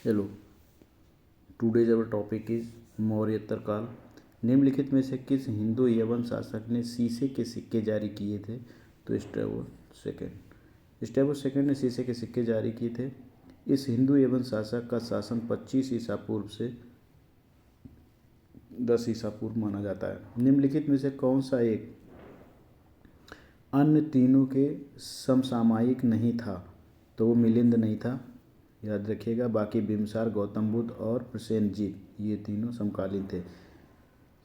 Hello, today's our topic is मौर्योत्तर काल। निम्नलिखित में से किस हिंदू यवन शासक ने शीशे के सिक्के जारी किए थे? तो स्टेबो सेकेंड ने शीशे के सिक्के जारी किए थे। इस हिंदू यवन शासक का शासन 25 ईसा पूर्व से 10 ईसा पूर्व माना जाता है। निम्नलिखित में से कौन सा एक अन्य तीनों के समसामयिक नहीं था? तो वो मिलिंद नहीं था, याद रखिएगा। बाकी बिम्बिसार, गौतम बुद्ध और प्रसेनजीत, ये तीनों समकालीन थे।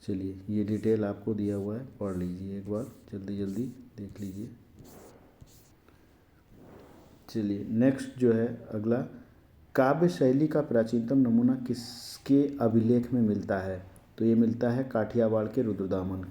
चलिए, ये डिटेल आपको दिया हुआ है, पढ़ लीजिए एक बार, जल्दी जल्दी देख लीजिए। चलिए नेक्स्ट जो है अगला, काव्य शैली का प्राचीनतम नमूना किसके अभिलेख में मिलता है? तो ये मिलता है काठियावाड़ के रुद्रदामन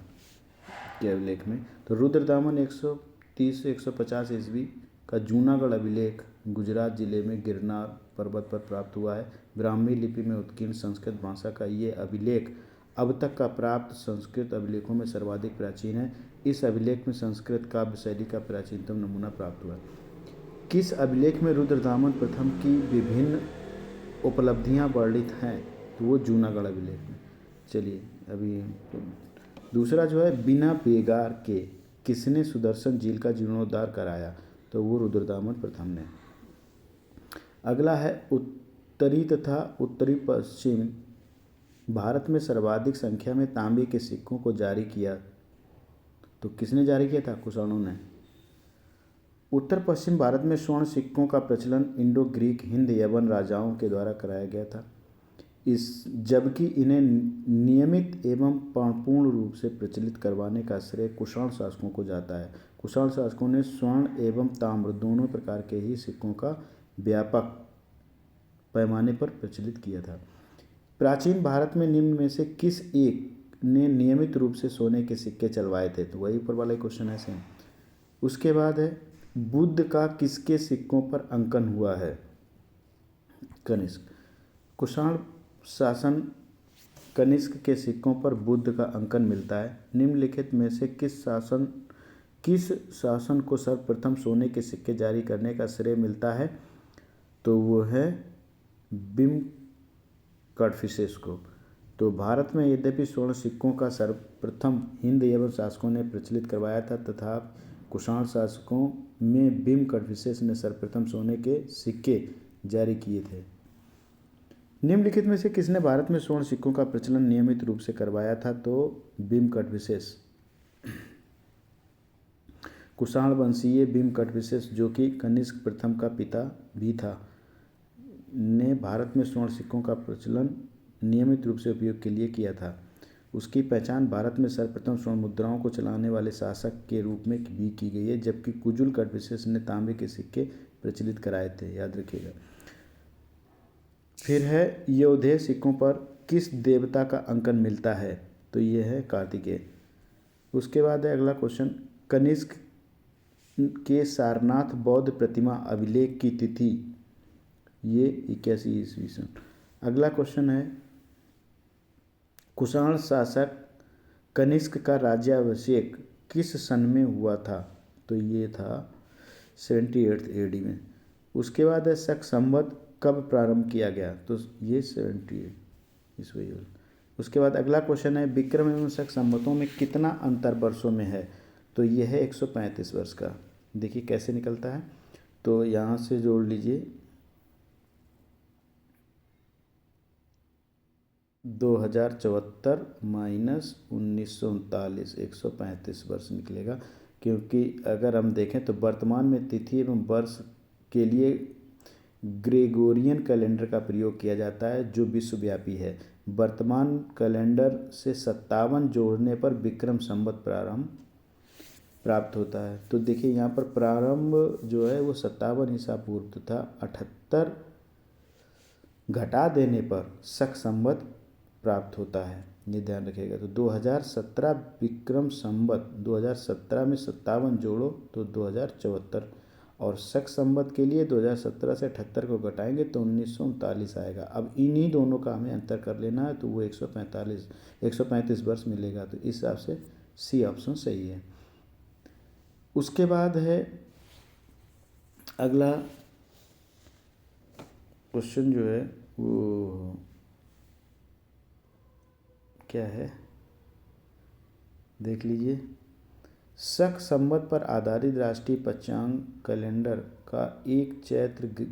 के अभिलेख में। तो रुद्रदामन 130 से 150 ईस्वी का जूनागढ़ अभिलेख गुजरात जिले में गिरनार पर्वत पर प्राप्त हुआ है। ब्राह्मी लिपि में उत्कीर्ण संस्कृत भाषा का ये अभिलेख अब तक का प्राप्त संस्कृत अभिलेखों में सर्वाधिक प्राचीन है। इस अभिलेख में संस्कृत काव्य शैली का प्राचीनतम नमूना प्राप्त हुआ है। किस अभिलेख में रुद्रदामन प्रथम की विभिन्न उपलब्धियां वर्णित हैं? तो वो जूनागढ़ अभिलेख में। चलिए अभी दूसरा जो है, बिना बेगार के किसने सुदर्शन झील का जीर्णोद्धार कराया? तो वो रुद्रदामन प्रथम ने। अगला है, उत्तरी तथा उत्तरी पश्चिम भारत में सर्वाधिक संख्या में तांबे के सिक्कों को जारी किया, तो किसने जारी किया था? कुषाणों ने। उत्तर पश्चिम भारत में स्वर्ण सिक्कों का प्रचलन इंडो ग्रीक हिंद यवन राजाओं के द्वारा कराया गया था। जबकि इन्हें नियमित एवं पूर्ण रूप से प्रचलित करवाने का श्रेय कुषाण शासकों को जाता है। कुषाण शासकों ने स्वर्ण एवं ताम्र दोनों प्रकार के ही सिक्कों का व्यापक पैमाने पर प्रचलित किया था। प्राचीन भारत में निम्न में से किस एक ने नियमित रूप से सोने के सिक्के चलवाए थे? तो वही ऊपर वाला क्वेश्चन है सेम। उसके बाद है, बुद्ध का किसके सिक्कों पर अंकन हुआ है? कनिष्क। कुषाण शासन कनिष्क के सिक्कों पर बुद्ध का अंकन मिलता है। निम्नलिखित में से किस शासन को सर्वप्रथम सोने के सिक्के जारी करने का श्रेय मिलता है? तो वो है बिम कड़फिसेस को। तो भारत में यद्यपि स्वर्ण सिक्कों का सर्वप्रथम हिंद एवं शासकों ने प्रचलित करवाया था, तथा कुषाण शासकों में बिम कड़फिसेस ने सर्वप्रथम सोने के सिक्के जारी किए थे। निम्नलिखित में से किसने भारत में स्वर्ण सिक्कों का प्रचलन नियमित रूप से करवाया था? तो बिम कड़फिसेस। कुषाण वंशीय बिम कड़फिसेस, जो कि कनिष्क प्रथम का पिता भी था, ने भारत में स्वर्ण सिक्कों का प्रचलन नियमित रूप से उपयोग के लिए किया था। उसकी पहचान भारत में सर्वप्रथम स्वर्ण मुद्राओं को चलाने वाले शासक के रूप में भी की गई है, जबकि कुजुल कड़फिसेस ने तांबे के सिक्के प्रचलित कराए थे, याद रखिएगा। फिर है, योधेय सिक्कों पर किस देवता का अंकन मिलता है? तो ये है कार्तिकेय। उसके बाद है अगला क्वेश्चन, कनिष्क के सारनाथ बौद्ध प्रतिमा अभिलेख की तिथि? ये 81 ईस्वी सन। अगला क्वेश्चन है, कुषाण शासक कनिष्क का राज्याभिषेक किस सन में हुआ था? तो ये था 78 AD में। उसके बाद है, शक संवत कब प्रारंभ किया गया? तो ये 78 ईस्वी। उसके बाद अगला क्वेश्चन है, विक्रम एवं शक संवतों में कितना अंतर वर्षों में है? तो ये है 135 वर्ष का। देखिए कैसे निकलता है, तो यहाँ से जोड़ लीजिए 2074 माइनस 1939, 135 वर्ष निकलेगा। क्योंकि अगर हम देखें तो वर्तमान में तिथि एवं वर्ष के लिए ग्रेगोरियन कैलेंडर का प्रयोग किया जाता है, जो विश्वव्यापी है। वर्तमान कैलेंडर से 57 जोड़ने पर विक्रम संवत प्राप्त होता है। तो देखिए यहाँ पर प्रारंभ जो है वो 57 ईसा पूर्व तथा 78 घटा देने पर शक संवत प्राप्त होता है, ये ध्यान रखिएगा। तो 2017 विक्रम संवत, 2017 में 57 जोड़ो तो 2074, और शक संवत के लिए 2017 से 78 को घटाएंगे तो 1939 आएगा। अब इन्हीं दोनों का हमें अंतर कर लेना है, तो वो 135 वर्ष मिलेगा। तो इस हिसाब से सी ऑप्शन सही है। उसके बाद है अगला क्वेश्चन जो है, वो क्या है, देख लीजिए। शक संवत पर आधारित राष्ट्रीय पंचांग कैलेंडर का एक चैत्र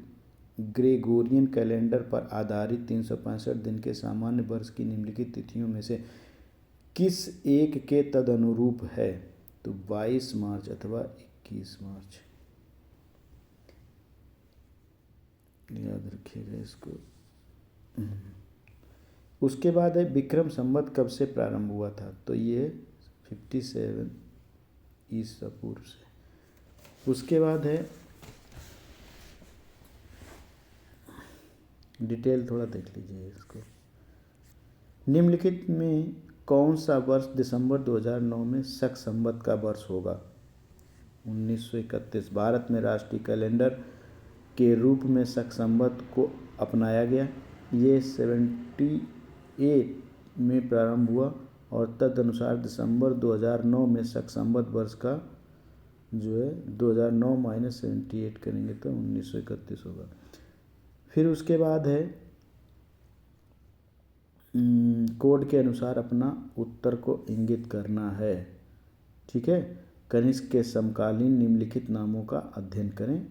ग्रेगोरियन कैलेंडर पर आधारित 365 दिन के सामान्य वर्ष की निम्नलिखित तिथियों में से किस एक के तदनुरूप है? तो 22 मार्च अथवा 21 मार्च, याद रखिएगा इसको। उसके बाद है विक्रम संवत कब से प्रारंभ हुआ था? तो ये 57 ईसा पूर्व से। उसके बाद है, डिटेल थोड़ा देख लीजिए इसको। निम्नलिखित में कौन सा वर्ष दिसंबर 2009 में शक संवत का वर्ष होगा? 1931 भारत में राष्ट्रीय कैलेंडर के रूप में शक संवत को अपनाया गया। ये 78 में प्रारंभ हुआ और तदनुसार दिसंबर 2009 में शक संवत वर्ष का जो है 2009 माइनस 78 करेंगे तो 1931 होगा। फिर उसके बाद है कोड के अनुसार अपना उत्तर को इंगित करना है। ठीक है, कनिष्क के समकालीन निम्नलिखित नामों का अध्ययन करें।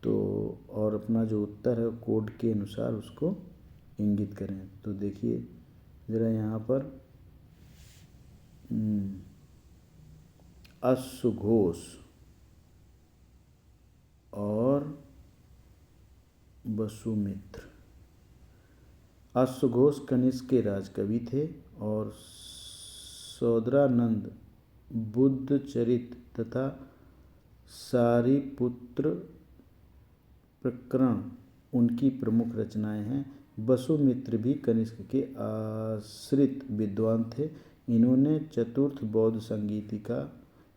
तो और अपना जो उत्तर है कोड के अनुसार उसको इंगित करें। तो देखिए ज़रा यहाँ पर अश्वघोष और वसुमित्र। अश्वघोष कनिष्क के राजकवि थे और सौदरानंद, बुद्ध चरित तथा सारिपुत्र प्रकरण उनकी प्रमुख रचनाएं हैं। वसुमित्र भी कनिष्क के आश्रित विद्वान थे। इन्होंने चतुर्थ बौद्ध संगीतिका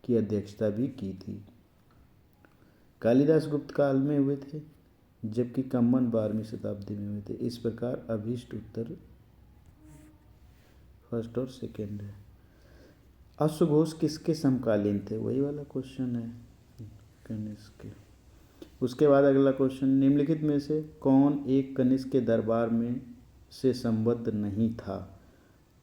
की अध्यक्षता भी की थी। कालिदास गुप्त काल में हुए थे जबकि कम्मन 12वीं शताब्दी में हुए थे। इस प्रकार अभीष्ट उत्तर फर्स्ट और सेकंड है। अश्वघोष किसके समकालीन थे? वही वाला क्वेश्चन है कनिष्क के। उसके बाद अगला क्वेश्चन, निम्नलिखित में से कौन एक कनिष्क के दरबार में से संबद्ध नहीं था?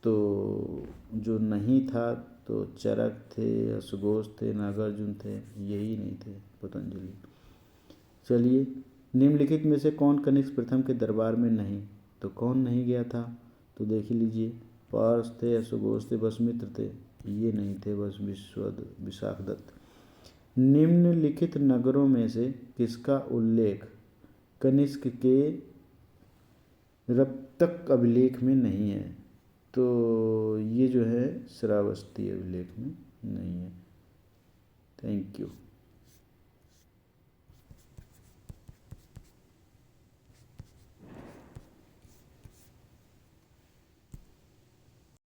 तो जो नहीं था तो चरक थे, अश्वघोष थे, नागार्जुन थे, यही नहीं थे पतंजलि। चलिए, निम्नलिखित में से कौन कनिष्क प्रथम के दरबार में नहीं? तो कौन नहीं गया था? तो देख लीजिए, पारस थे, अश्वघोष थे, वसुमित्र थे, ये नहीं थे, बस विशाखदत्त। निम्नलिखित नगरों में से किसका उल्लेख कनिष्क के रक्तक अभिलेख में नहीं है? तो ये जो है श्रावस्ती अभिलेख में नहीं है। Thank you.